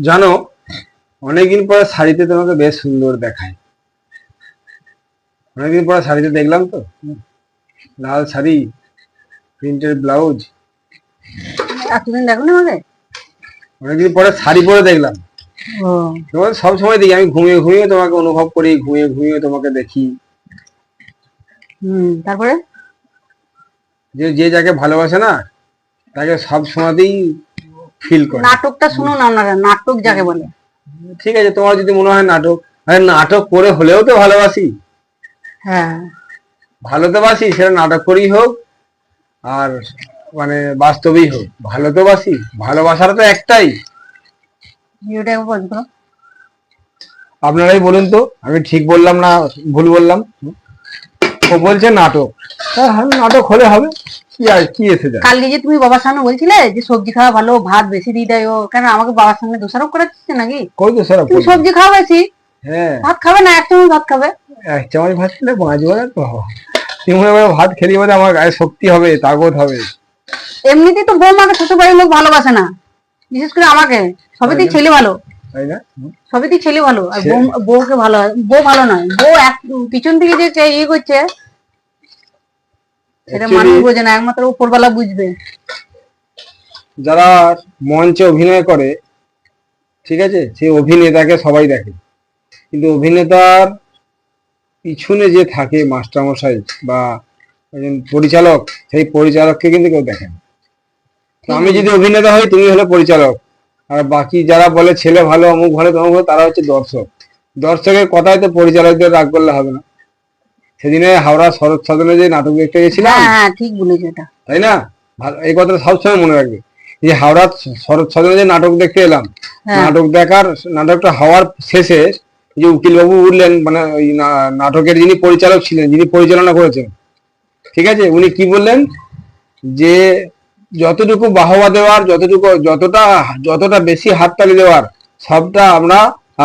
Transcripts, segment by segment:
জানো, অনেকদিন পরে শাড়িতে তোমাকে বেশ সুন্দর দেখায়। অনেকদিন পরে শাড়িতে দেখলাম তো, লাল শাড়ি, প্রিন্টের ব্লাউজ। এতদিন দেখো না আমাকে। অনেকদিন পরে শাড়ি পরে দেখলাম। ও তোমাকে সব সময় দেখি, আমি ঘুমিয়ে ঘুমিয়ে তোমাকে অনুভব করি, ঘুমিয়ে ঘুমিয়ে তোমাকে দেখি। তারপরে যে যে যাকে ভালোবাসে না, তাকে সব সময়তেই ফিল করে। নাটকটা শুনুন আপনারা, নাটক যাকে বলে। ঠিক আছে, তোমার যদি মনে হয় নাটক, আরে নাটক করে হলেও তো ভালোবাসি। হ্যাঁ, ভালো তো বাসি, সেটা নাটক করেই হোক আর মানে বাস্তবেই হোক, ভালো তো বাসি। ভালোবাসার তো একটাই। ভিডিওটা একবার পজ করো। আপনারাই বলুন তো, আমি ঠিক বললাম না ভুল বললাম? ও বলছে নাটক, হ্যাঁ নাটক হলে হবে, কি আর কি এসে যায়। কালকে যে তুমি বাবার সামনে বলছিলে যে সবজি খাওয়া ভালো, ভাত বেশি দিয়ে দেয়, ও কেন আমাকে বাবার সামনে দোষারোপ করাচ্ছে নাকি? কই তো স্যার, তুমি সবজি খাওয়া বেশি, হ্যাঁ ভাত খাবে না, এক চামচ ভাত খাবে। এক চামচ ভাত খেলে বাঁচবো না তো। তুমি মনে করো ভাত খেলি বলে আমার গায়ে শক্তি হবে, তাগত হবে। এমনিতেই তো বৌমাকে শ্বশুর বাড়ির লোক ভালোবাসে না, বিশেষ করে আমাকে। সবেতেই ছেলে ভালো, তাই না? সবেতেই ছেলে ভালো, আর বউকে ভালো, বউ ভালো নয়। বউ এক পিছন থেকে যে ইয়ে করছে, সেটা মানুষ বোঝে না, একমাত্র উপরবেলা বুঝবে। যারা মঞ্চে অভিনয় করে, ঠিক আছে, সেই অভিনেতাকে সবাই দেখে, কিন্তু অভিনেতার পিছনে যে থাকে মাস্টারমশাই বা একজন পরিচালক, সেই পরিচালককে কিন্তু কেউ দেখে না। তো আমি যদি অভিনেতা হই, তুমি হলে পরিচালক, আর বাকি যারা বলে ছেলে ভালো, অমুক ভালো, তমুক ভালো, তারা হচ্ছে দর্শক। দর্শকের কথায় তো পরিচালকদের রাগ করলে হবে না। সেদিনে হাওড়া শরৎ সদনে যে নাটক দেখতে গেছিলাম, হ্যাঁ ঠিক বলেছো এটা। তাই না? এই কথাটা সবসময় মনে রাখবে, যে হাওড়া শরৎ সদনে যে নাটক দেখতে এলাম, নাটকটা হওয়ার শেষে যে উকিল বাবু উঠলেন, মানে ওই নাটকের যিনি পরিচালক ছিলেন, যিনি পরিচালনা করেছেন, ঠিক আছে, উনি কি বললেন, যে যতটুকু বাহবা দেওয়ার, যতটা বেশি হাততালি দেওয়ার, সবটা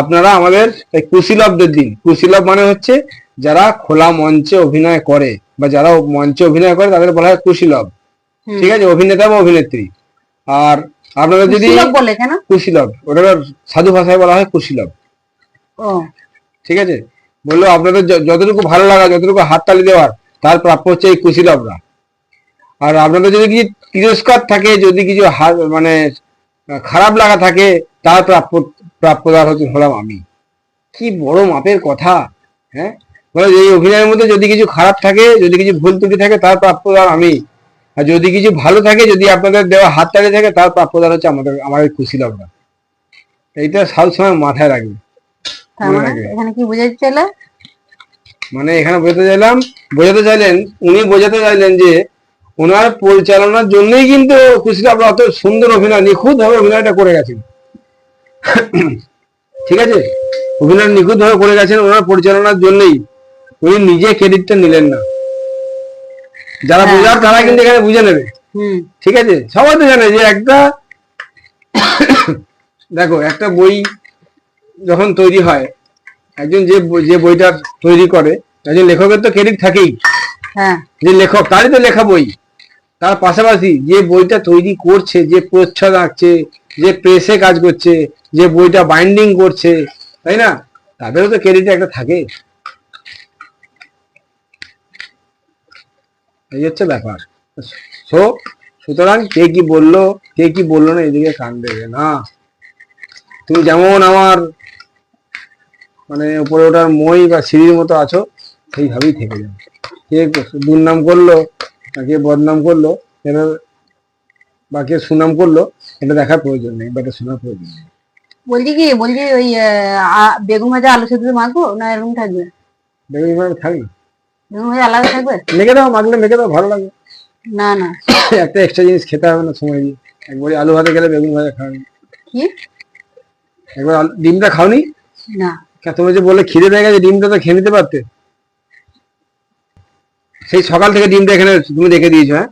আপনারা আমাদের এই কুশীলবদের দিন। কুশীলব মানে হচ্ছে যারা খোলা মঞ্চে অভিনয় করে, বা যারা মঞ্চে অভিনয় করে তাদের বলা হয় কুশীলব, ঠিক আছে, অভিনেতা বা অভিনেত্রী। আর আপনারা যদি বলে কেন কুশীলব, ওটা সাধু ভাষায় বলা হয় কুশীলব, ঠিক আছে। বললো আপনাদের যতটুকু ভালো লাগা, যতটুকু হাততালি দেওয়ার, তার প্রাপ্য হচ্ছে এই কুশীলবরা। আর আপনাদের যদি কিছু তিরস্কার থাকে, যদি কিছু মানে খারাপ লাগা থাকে, তার প্রাপ্যদার হলাম আমি। কি বড় মাপের কথা! হ্যাঁ, বলে এই অভিনয়ের মধ্যে যদি কিছু খারাপ থাকে, যদি কিছু ভুল ত্রুটি থাকে, তার প্রাপ্যদার আমি। আর যদি কিছু ভালো থাকে, যদি আপনাদের দেওয়া হাততালি থাকে, তার প্রাপ্যদার হচ্ছে আমাদের কুশীলবরা। এইটা সবসময় মাথায় রাখবে। এখানে কি বোঝাতে চাইলে? মানে এখানে বোঝাতে চাইলেন, উনি বোঝাতে চাইলেন যে ওনার পরিচালনার জন্যই কিন্তু কুশীলবরা অত সুন্দর অভিনয়, নিখুঁত ভাবে অভিনয়টা করে গেছেন। ঠিক আছে, অভিনয় নিখুঁত ভাবে করে গেছেন ওনার পরিচালনার জন্যই। উনি নিজে ক্রেডিটটা নিলেন না। যারা বোঝার তারা কিন্তু এখানে বুঝে নেবে, ঠিক আছে। সবাই তো জানে যে দেখো, একটা বই যখন তৈরি হয়, একজন যে বইটা তৈরি করে, একজন লেখকের তো ক্রেডিট থাকেই, যে লেখক, তারই তো লেখা বই। তার পাশাপাশি যে বইটা তৈরি করছে, যে প্রচ্ছদ আঁকছে, যে প্রেসে কাজ করছে, যে বইটা বাইন্ডিং করছে, তাই না, তাদেরও তো ক্রেডিট একটা থাকে। এই হচ্ছে ব্যাপার। সুতরাং কে কি বললো না, এদিকে কান দেবে না। তুমি যেমন আমার মানে উপরে ওঠার মই বা সিঁড়ির মতো আছো, সেইভাবেই থেকে যাবে। কে দুর্নাম করলো, কে বদনাম করলো, বা কে সুনাম করলো, এটা দেখার প্রয়োজন নেই, বা এটা শোনার প্রয়োজন নেই। বলছি ওই বেগুন ভাজা আলু সেদ্ধ মাখবো না এরকম থাকবে? বেগুন ভাজা থাকবে, বেগুন ভাজা আলাদা থাকবে, মেখে দাও, মাখলে মেখে দাও, ভালো লাগে। না না, একটা এক্সট্রা জিনিস খেতে হবে না সময় দিয়ে। একবারে আলু ভাতে গেলে বেগুন ভাজা খাওনি, কি একবার ডিমটা খাওনি না? তুমি যে বলে খিদে পেয়ে গেছে, ডিমটা তো খেয়ে নিতে পারতে। সেই সকাল থেকে ডিমটা এখানে তুমি রেখে দিয়েছো। হ্যাঁ,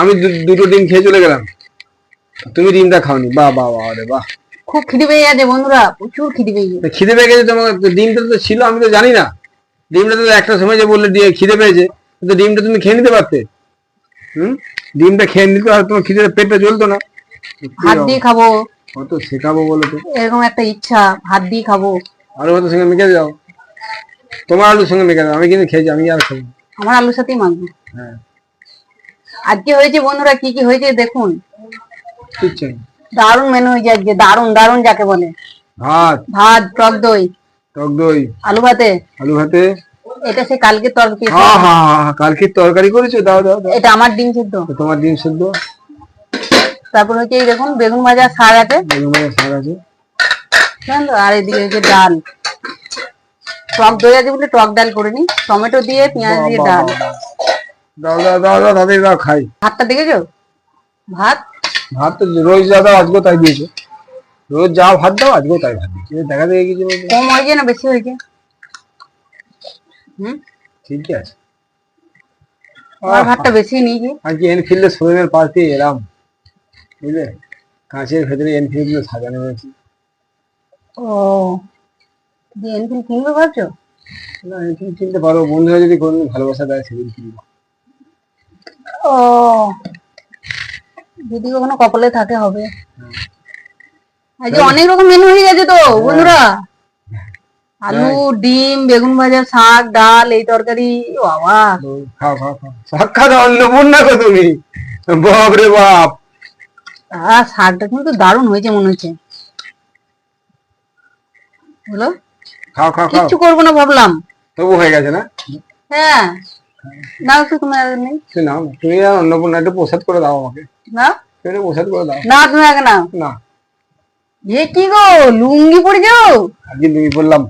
আমি দুটো ডিম খেয়ে চলে গেলাম, তুমি ডিমটা খাওনি। বাহ বাহ বাহ রে বাহ, খুব খিদে পেয়ে গেছে বন্ধুরা, প্রচুর খিদে পেয়ে গেছে। খিদে পেয়ে গেছে তোমার? ডিমটা তো ছিল, আমি তো জানি না। ডিমটা তো একটা সময় যে বললে খিদে পেয়েছে, কিন্তু ডিমটা তুমি খেয়ে নিতে পারতে। ডিমটা খেয়ে নিতে, আর তোমার খিদে পেটটা জ্বলতো না। ভাত দিয়ে খাবো, কত শেখাবো বলো তো? এরকম একটা ইচ্ছা, ভাত দিয়ে খাবো। আলু ভাতের সঙ্গে মেখে দাও, তোমার আলুর সঙ্গে মেখে দাও, আমি কিন্তু খেয়েছি, আমি আর খাবো। আমার আলুর সাথেই মাখবো। হ্যাঁ, আজকে হয়েছে বন্ধুরা, কি কি হয়েছে দেখুন। কিচ্ছু না। দারুণ মেনু হয়েছে আজকে, দারুণ দারুণ যাকে বলে। ভাত, ভাত, টক দই, টক দই, আলু ভাতে। আলু ভাতে। এটা সে কালকে তরকারি। হ্যাঁ হ্যাঁ হ্যাঁ, কালকে তরকারি করেছো, দাও দাও দাও। এটা আমার ডিম সেদ্ধ। তো তোমার ডিম সেদ্ধ। তারপর হচ্ছে এই দেখুন বেগুন ভাজা, শাক আছে, বেগুন ভাজা, শাক আছে। জানেন তো? আর এদিকে হচ্ছে ডাল, টক দই আছে বলে টক ডাল করে নি, টমেটো দিয়ে পেঁয়াজ দিয়ে বাহ, ডাল। বাহ, বাহ। দাও দাও দাও দাও, তাদের দাও খাই। ভাতটা দেখেছো? ভাত ভাত তো রোজ যা দাও, আজকেও তাই দিয়েছে। রোজ যা ভাত দাও, আজকেও তাই ভাত দিয়েছে, দেখা দেখে কিছু বলতে। কম হয়েছে না বেশি হয়েছে? হুম, ঠিকই আছে। আমার ভাতটা বেশি নিয়েছি। আজকে এনফিল্ডের শোরুমের পাশ দিয়ে এলাম, বুঝলে, কাঁচের ভেতরে এনফিল্ড গুলো সাজানো হয়েছে। ও, দিয়ে এনফিল্ড কিনবে ভাবছো? না, এনফিল্ড কিনতে পারো, বন্ধুরা যদি কোনদিন ভালোবাসা দেয় সেদিন কিনবো। ও, যদি কখনো কপালে থাকে হবে। আজকে অনেক রকম মেনু হয়ে গেছে তো বন্ধুরা। আলু, ডিম, বেগুন ভাজা, শাক, ডাল, এই তরকারি। ও বাবা, তো খাও খাও খাও, সাক্ষাৎ অন্নপূর্ণা গো তুমি, বাপ রে বাপ। শাকটা কিন্তু দারুণ হয়েছে মনে হচ্ছে। বলো, খাও খাও খাও, কিচ্ছু করবো না ভাবলাম। তবু হয়ে গেছে না? হ্যাঁ, নাও তো তুমি আগে নেই। সে নাও না, তুমি আর অন্নপূর্ণা একটু প্রসাদ করে দাও আমাকে, না তুমি একটু প্রসাদ করে দাও। না, তুমি আগে নাও। না, এ কি গো, লুঙ্গি পরে যাও? আজকে তুমি বললাম।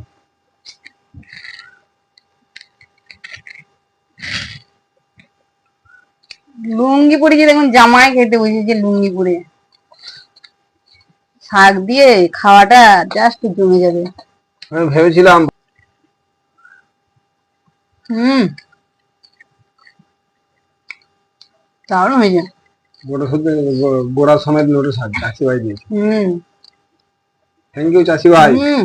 লুঙ্গি পরে যে দেখুন, জামাই খেতে বসেছে লুঙ্গি পরে। শাক দিয়ে খাওয়াটা জাস্ট জমে যাবে। আমি ভেবেছিলাম। হুম, দারুণ হয়েছে। গোটা শুদ্ধ, গোড়া সমেত নোটে শাক চাষি ভাই দিয়েছে। হুম থ্যাংক ইউ চাষি ভাই। হুম,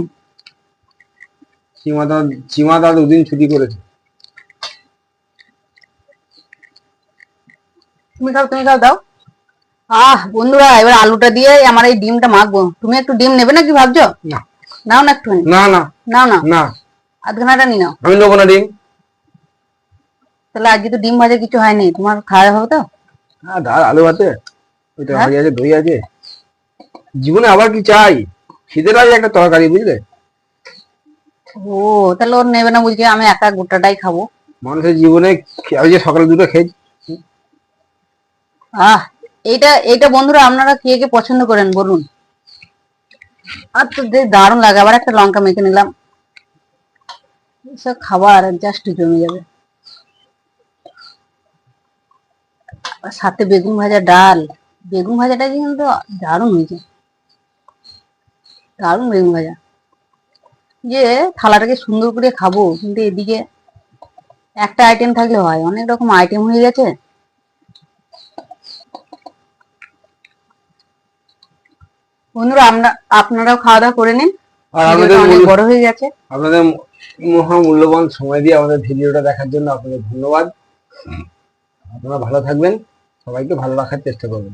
চিমা দা দুদিন ছুটি করেছে। তুমি খাও, তুমি খাও, দাও। বন্ধুরা, এবার আলুটা দিয়ে আমার এই ডিমটা মাখবো। তুমি একটু ডিম নেবে না কি ভাবছো? না নাও না একটু, না না নাও না, না, আধখানাটা নিয়ে নাও। আমি নেবো না ডিম। তাহলে আজকে তো ডিম ভাজা কিছু হয়নি, তোমার খাওয়া হবে তো? হ্যাঁ, ডাল আলু আছে, ওই হ্যাঁ? তরকারি আছে, দই আছে, জীবনে আবার কি চাই? খিদে লাগে একটা তরকারি, বুঝলে। ও, তাহলে ওর নেবে না বুঝকে, আমি একা গোটাটাই খাবো। মানুষের জীবনে ওই যে সকালে দুটো খেয়েছি। আহ এইটা এইটা বন্ধুরা, আপনারা কে কে পছন্দ করেন বলুন। আর তো দারুণ লাগে। আবার একটা লঙ্কা মেখে নিলাম, সব খাবার জাস্ট জমে যাবে। আর সাথে বেগুন ভাজা, ডাল। বেগুন ভাজাটা কিন্তু দারুণ হয়েছে, দারুণ বেগুন ভাজা। যে থালাটাকে সুন্দর করে খাবো, কিন্তু এদিকে একটা আইটেম থাকলে হয়, অনেক রকম আইটেম হয়ে গেছে। বন্ধুরা, আপনারাও খাওয়া দাওয়া করে নিন, আর ভিডিওটা অনেক বড় হয়ে গেছে। আপনাদের মহামূল্যবান সময় দিয়ে আমাদের ভিডিওটা দেখার জন্য আপনাদের ধন্যবাদ। আপনারা ভালো থাকবেন, সবাইকে ভালো রাখার চেষ্টা করবেন।